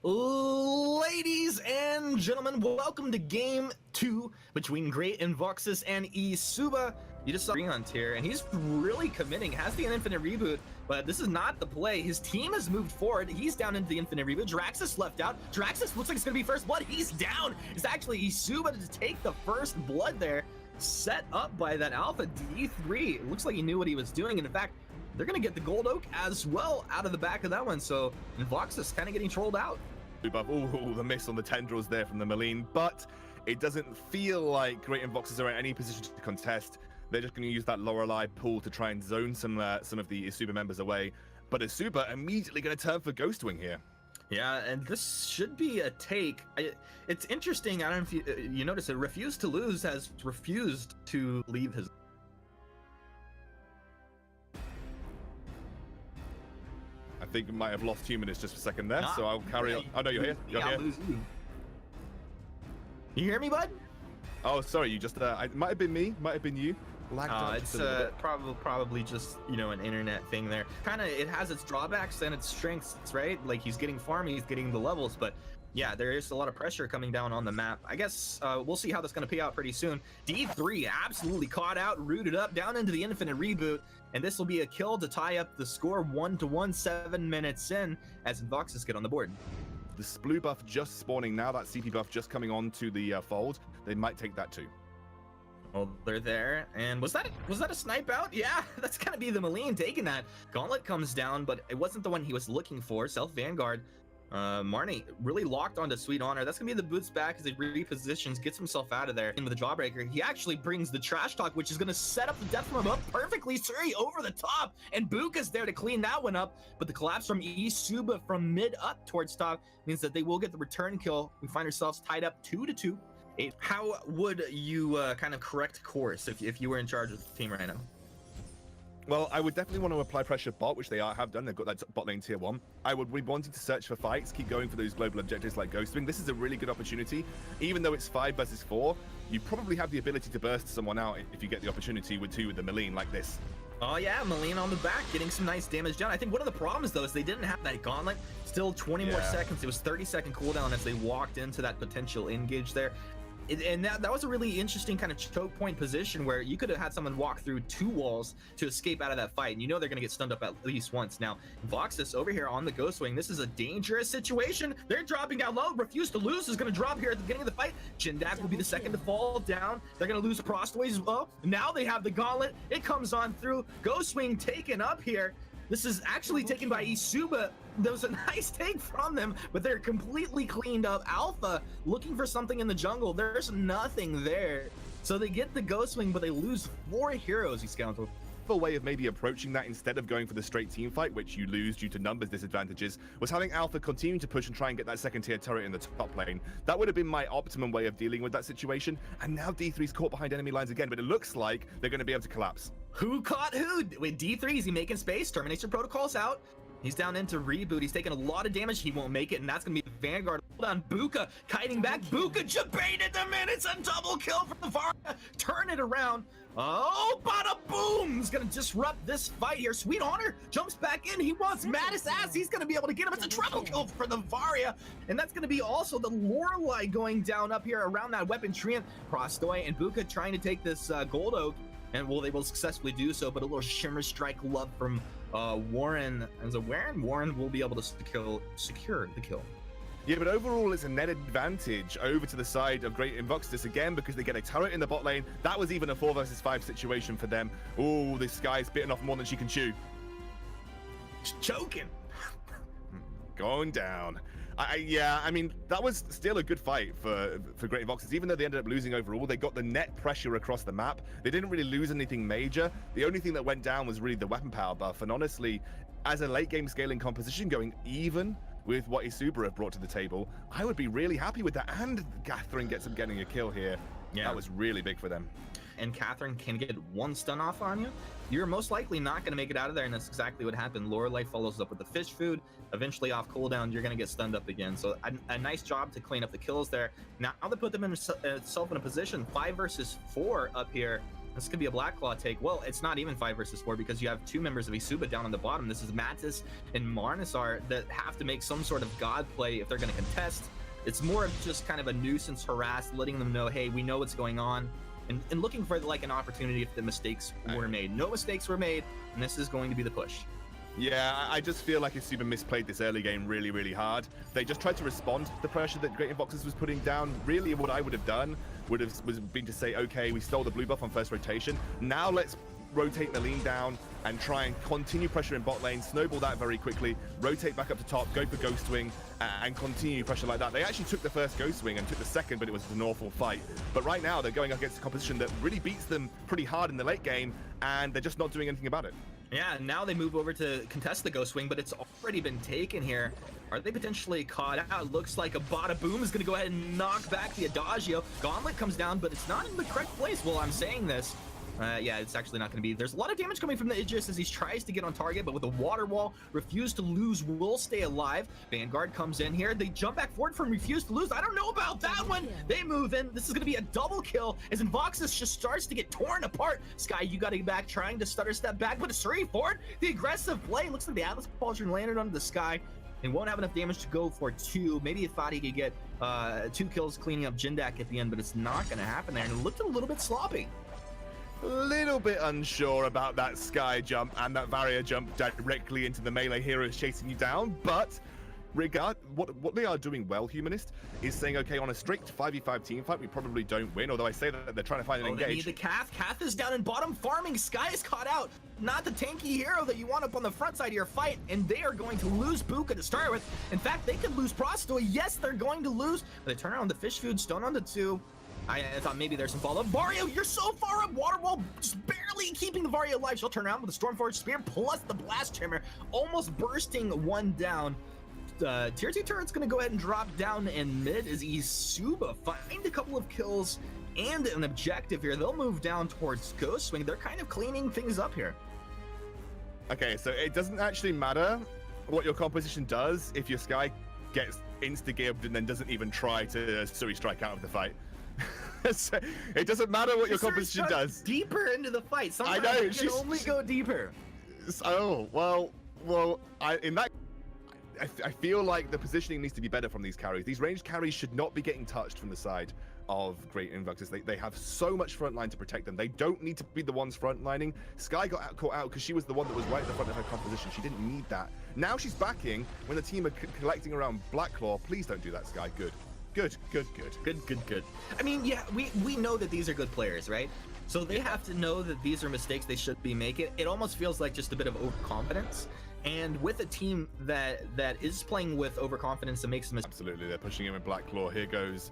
Ladies and gentlemen, welcome to Game 2 between Great Invoxus and eSu. You just saw Hunt here, and he's really committing, has the infinite reboot, but this is not the play. His team has moved forward. He's down into the infinite reboot. Draxus left out. Draxus looks like it's going to be first blood. He's down. It's actually eSu to take the first blood there, set up by that Alpha D3. It looks like he knew what he was doing, and in fact, they're going to get the Gold Oak as well out of the back of that one, so Invoxus kind of getting trolled out. Oh, the miss on the tendrils there from the Malign, but it doesn't feel like Great Invoxus are in any position to contest. They're just going to use that Lorelei pool to try and zone some of the eSu members away. But eSu immediately going to turn for Ghostwing here. Yeah, and this should be a take. It's interesting. I don't know if you notice it. Refuse to Lose has refused to leave his. I think we might have lost humanists just for a second there, so I'll carry on. Oh no, you're here. You're here. You hear me, bud? Oh, sorry. You just it might have been me, might have been you. It's probably just, you know, an internet thing there. Kind of, it has its drawbacks and its strengths, right? Like he's getting farm, he's getting the levels, but yeah, there is a lot of pressure coming down on the map. I guess we'll see how that's going to pay out pretty soon. D3 absolutely caught out, rooted up, down into the infinite reboot, and this will be a kill to tie up the score 1-1, 7 minutes in, as Invoxus get on the board. The Sploo buff just spawning now, that CP buff just coming on to the fold. They might take that too. Well, they're there, and was that a snipe out? Yeah, that's gonna be the Malign taking that. Gauntlet comes down, but it wasn't the one he was looking for. Self Vanguard. Marnie really locked onto Sweet Honor. That's gonna be the boots back as he repositions, gets himself out of there. And with the Jawbreaker, he actually brings the Trash Talk, which is gonna set up the death from him up perfectly. Suri over the top, and Buka's there to clean that one up. But the collapse from eSu from mid up towards top means that they will get the return kill. We find ourselves tied up 2-2. How would you kind of correct course if you were in charge of the team right now? Well, I would definitely want to apply pressure bot, which they have done. They've got that bot lane tier 1. I would be wanting to search for fights, keep going for those global objectives like Ghostwing. This is a really good opportunity. Even though it's 5 versus 4, you probably have the ability to burst someone out if you get the opportunity with the Malign like this. Oh yeah, Malign on the back, getting some nice damage down. I think one of the problems though is they didn't have that Gauntlet. Still 20 more seconds. It was 30-second cooldown as they walked into that potential engage there. And that was a really interesting kind of choke point position where you could have had someone walk through 2 walls to escape out of that fight, and you know they're going to get stunned up at least once. Now, Invoxus over here on the Ghostwing, this is a dangerous situation. They're dropping down low. Refuse to Lose is going to drop here at the beginning of the fight. Jindak will be the second to fall down. They're going to lose Prostways as well. Now they have the Gauntlet. It comes on through. Ghostwing taken up here. This is actually taken by eSu. There was a nice take from them, but they're completely cleaned up. Alpha looking for something in the jungle. There's nothing there. So they get the Ghostwing, but they lose 4 heroes, you scoundrel. A way of maybe approaching that instead of going for the straight team fight, which you lose due to numbers disadvantages, was having Alpha continue to push and try and get that second tier turret in the top lane. That would have been my optimum way of dealing with that situation. And now D3's caught behind enemy lines again, but it looks like they're going to be able to collapse. Who caught who? With D3, is he making space? Termination protocol's out. He's down into reboot. He's taking a lot of damage. He won't make it, and that's going to be Vanguard. Hold on, Buka kiting back. Buka just baited them in. It's a double kill from the Varia. Turn it around. Oh, bada boom! He's going to disrupt this fight here. Sweet Honor jumps back in. He wants Mattis ass. He's going to be able to get him. It's a triple kill for the Varia, and that's going to be also the Lorelei going down up here around that weapon tree. Prostoy and Buka trying to take this Gold Oak. And they will successfully do so, but a little Shimmer Strike love from Warren. As a Warren will be able to secure the kill. Yeah, but overall it's a net advantage over to the side of Great Invoxus again because they get a turret in the bot lane. That was even a 4 versus 5 situation for them. Oh, this guy's bitten off more than she can chew. Choking. Going down. I mean, that was still a good fight for Great Invoxus. Even though they ended up losing overall, they got the net pressure across the map. They didn't really lose anything major. The only thing that went down was really the weapon power buff. And honestly, as a late game scaling composition going even with what eSu have brought to the table, I would be really happy with that. And Catherine gets them getting a kill here. Yeah. That was really big for them. And Catherine can get 1 stun off on you, you're most likely not going to make it out of there, and that's exactly what happened. Lorelei follows up with the fish food. Eventually, off cooldown, you're going to get stunned up again. So a nice job to clean up the kills there. Now they put them in itself in a position 5 versus 4 up here. This could be a Black Claw take. Well, it's not even 5 versus 4 because you have 2 members of eSuba down on the bottom. This is Matis and Marnisar that have to make some sort of god play if they're going to contest. It's more of just kind of a nuisance harass, letting them know, hey, we know what's going on, and looking for like an opportunity if the mistakes were made. No mistakes were made, and this is going to be the push. Yeah, I just feel like eSuba misplayed this early game really, really hard. They just tried to respond to the pressure that Great Invoxes was putting down. Really, what I would have done was been to say, okay, we stole the blue buff on first rotation. Now let's rotate Naleen down and try and continue pressure in bot lane, snowball that very quickly, rotate back up to top, go for Ghost Wing, and continue pressure like that. They actually took the first Ghost Wing and took the second, but it was an awful fight. But right now, they're going up against a composition that really beats them pretty hard in the late game, and they're just not doing anything about it. Yeah, now they move over to contest the Ghost Wing, but it's already been taken here. Are they potentially caught out? Looks like a Bada Boom is going to go ahead and knock back the Adagio. Gauntlet comes down, but it's not in the correct place while I'm saying this. Yeah, it's actually not going to be. There's a lot of damage coming from the Idris as he tries to get on target, but with a water wall, Refuse to Lose will stay alive. Vanguard comes in here. They jump back forward from Refuse to Lose. I don't know about that one. They move in. This is going to be a double kill as Invoxus just starts to get torn apart. Sky, you got to get back, trying to stutter step back, but it's forward. The aggressive play. Looks like the Atlas Pauldron landed on the Sky. And won't have enough damage to go for 2. Maybe he thought he could get 2 kills cleaning up Jindak at the end, but it's not going to happen there. And it looked a little bit sloppy. A little bit unsure about that Sky jump and that Varia jump directly into the melee heroes chasing you down, but what they are doing well, Humanist, is saying, okay, on a strict 5v5 team fight, we probably don't win, although I say that they're trying to find an engage. They need the Cath. Cath is down in bottom farming. Sky is caught out. Not the tanky hero that you want up on the front side of your fight, and they are going to lose Buka to start with. In fact, they could lose Prostoy. Yes, they're going to lose. But they turn around the Fish Food, Stone on the 2. I thought maybe there's some follow-up. Vario, you're so far up. Water wall just barely keeping the Vario alive. She'll turn around with the Stormforge Spear plus the Blast Trimmer, almost bursting one down. Tier 2 turret's going to go ahead and drop down in mid as eSuba find a couple of kills and an objective here. They'll move down towards Ghost Wing. They're kind of cleaning things up here. Okay, so it doesn't actually matter what your composition does if your Sky gets insta-gibbed and then doesn't even try to Suri strike out of the fight. It doesn't matter what your composition does. Deeper into the fight. Sometimes I know. You can only go deeper. Oh, well, I feel like the positioning needs to be better from these carries. These ranged carries should not be getting touched from the side of Great Invoxes. They have so much front line to protect them. They don't need to be the ones frontlining. Sky got caught out because she was the one that was right at the front of her composition. She didn't need that. Now she's backing when the team are collecting around Blacklaw. Please don't do that, Sky. Good. I mean, yeah, we know that these are good players, right? So they have to know that these are mistakes they should be making. It almost feels like just a bit of overconfidence. And with a team that is playing with overconfidence and makes mistakes. Absolutely, they're pushing him in Blacklaw. Here goes.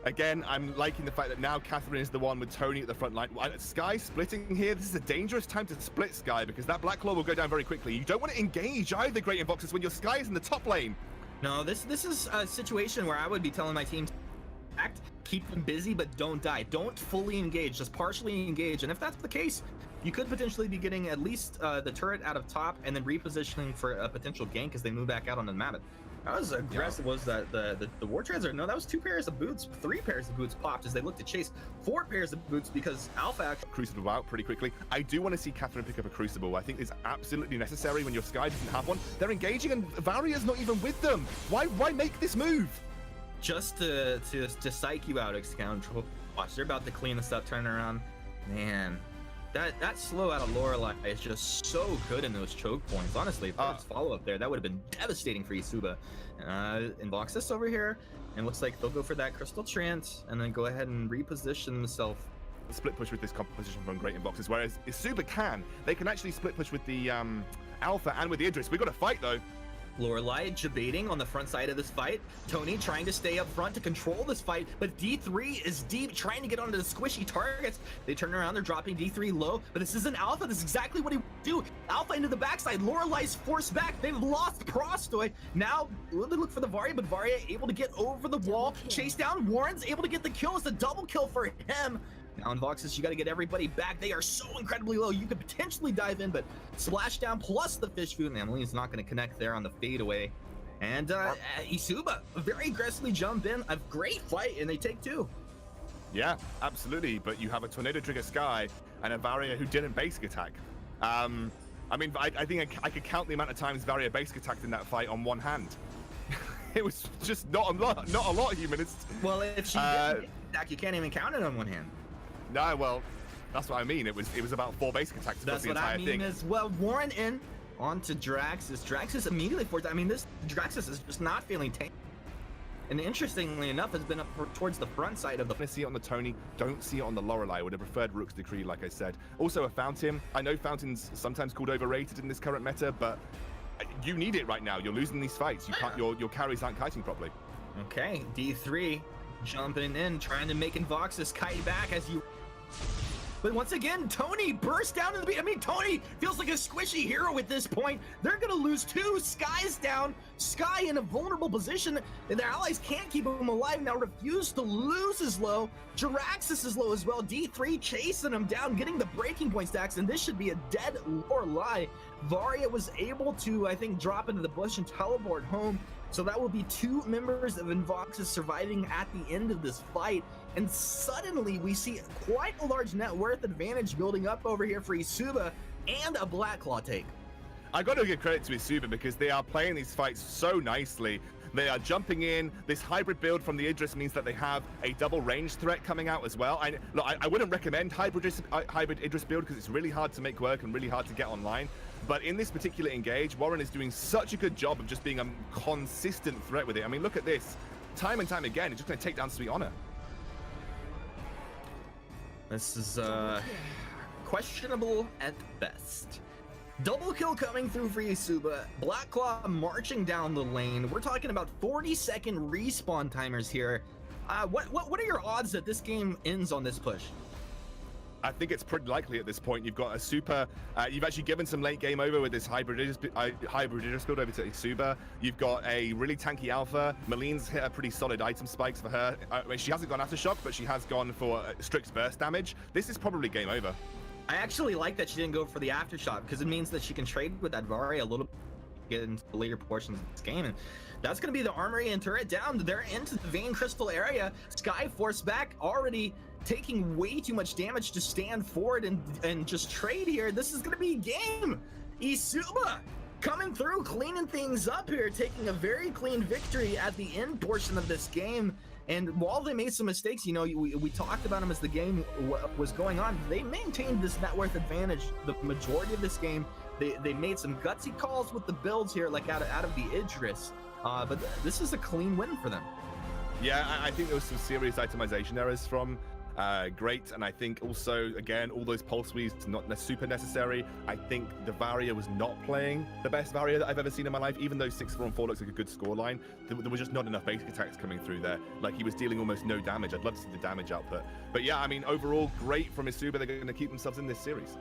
Again, I'm liking the fact that now Catherine is the one with Tony at the front line. Sky splitting here. This is a dangerous time to split Sky because that Blacklaw will go down very quickly. You don't want to engage either, Great Invoxes, when your Sky is in the top lane. No, this is a situation where I would be telling my team to act, keep them busy, but don't die. Don't fully engage, just partially engage. And if that's the case, you could potentially be getting at least the turret out of top and then repositioning for a potential gank as they move back out on the map. How was aggressive was that the War Transit? No, that was 2 pairs of boots, 3 pairs of boots popped as they look to chase 4 pairs of boots because Alpha actually Crucible out pretty quickly. I do want to see Catherine pick up a Crucible. I think it's absolutely necessary when your Sky doesn't have one. They're engaging and Varia's not even with them. Why make this move? Just to psych you out, Scoundrel. Watch, they're about to clean this up, turn around. Man, that slow out of Lorelei is just so good in those choke points. Honestly, if there's follow-up there, that would have been devastating for eSuba. Invoxus over here, and looks like they'll go for that Crystal Trance and then go ahead and reposition themselves. Split push with this composition from Great Invoxes, whereas eSuba they can actually split push with the Alpha and with the Idris. We got to fight though. Lorelei debating on the front side of this fight. Tony trying to stay up front to control this fight, but D3 is deep, trying to get onto the squishy targets. They turn around, they're dropping D3 low, but this isn't Alpha. This is exactly what he would do. Alpha into the backside. Lorelei's forced back. They've lost Prostoy. Now, they look for the Varia, but Varia able to get over the wall. Chase down. Warren's able to get the kill. It's a double kill for him. Now in Voxes, you got to get everybody back. They are so incredibly low. You could potentially dive in, but splash down plus the fish food. And Emmeline's not going to connect there on the fadeaway. And eSuba very aggressively jump in. A great fight, and they take 2. Yeah, absolutely. But you have a Tornado Trigger Sky and a Varia who didn't basic attack. I mean, I think I could count the amount of times Varia basic attacked in that fight on one hand. It was just not a lot, Humanist. Well, if she didn't attack, you can't even count it on one hand. No, well, that's what I mean. It was about 4 basic attacks across the entire thing. That's what I mean as well. Warren in onto Draxus. Draxus immediately forced. I mean, this Draxus is just not feeling tame. And interestingly enough, has been up towards the front side of the. I see it on the Tony, don't see it on the Lorelei. Would have preferred Rook's Decree, like I said. Also a Fountain. I know Fountain's sometimes called overrated in this current meta, but you need it right now. You're losing these fights. You can't. Your carries aren't kiting properly. Okay, D3 jumping in, trying to make Invoxus kite back as you. But once again, Tony burst down to the beat. I mean, Tony feels like a squishy hero at this point. They're gonna lose 2. Sky's down. Sky in a vulnerable position, and their allies can't keep him alive. Now refuse to lose his low. Jiraxis is low as well. D3 chasing him down, getting the breaking point stacks, and this should be a dead or lie. Varia was able to, I think, drop into the bush and teleport home. So that will be 2 members of Invoxus surviving at the end of this fight. And suddenly we see quite a large net worth advantage building up over here for eSu and a Black Claw take. I got to give credit to eSu because they are playing these fights so nicely. They are jumping in. This hybrid build from the Idris means that they have a double range threat coming out as well. I wouldn't recommend hybrid Idris build because it's really hard to make work and really hard to get online. But in this particular engage, Warren is doing such a good job of just being a consistent threat with it. I mean, look at this. Time and time again, it's just going to take down Sweet Honor. This is questionable at best. Double kill coming through for eSu. Black Claw marching down the lane. We're talking about 40-second respawn timers here. What are your odds that this game ends on this push? I think it's pretty likely at this point. You've got a super. You've actually given some late game over with this hybrid Idris build over to eSu. You've got a really tanky alpha. Maline's hit a pretty solid item spikes for her. I mean, she hasn't gone Aftershock, but she has gone for Strix burst damage. This is probably game over. I actually like that she didn't go for the Aftershock because it means that she can trade with that Varia a little bit, get into the later portions of this game. And that's going to be the armory and turret down. They're into the Vein Crystal area. Sky Force back already taking way too much damage to stand forward and just trade here. This is going to be game. eSu coming through, cleaning things up here, taking a very clean victory at the end portion of this game. And while they made some mistakes, you know, we talked about them as the game was going on, they maintained this net worth advantage the majority of this game. They made some gutsy calls with the builds here, like out of the Idris. But this is a clean win for them. Yeah, I think there was some serious itemization errors from Great, and I think also, again, all those pulse weaves not super necessary. I think the Varia was not playing the best Varia that I've ever seen in my life, even though 6-4-4 looks like a good scoreline. There was just not enough basic attacks coming through there. Like, he was dealing almost no damage. I'd love to see the damage output. But yeah, I mean, overall, great from eSu. They're going to keep themselves in this series.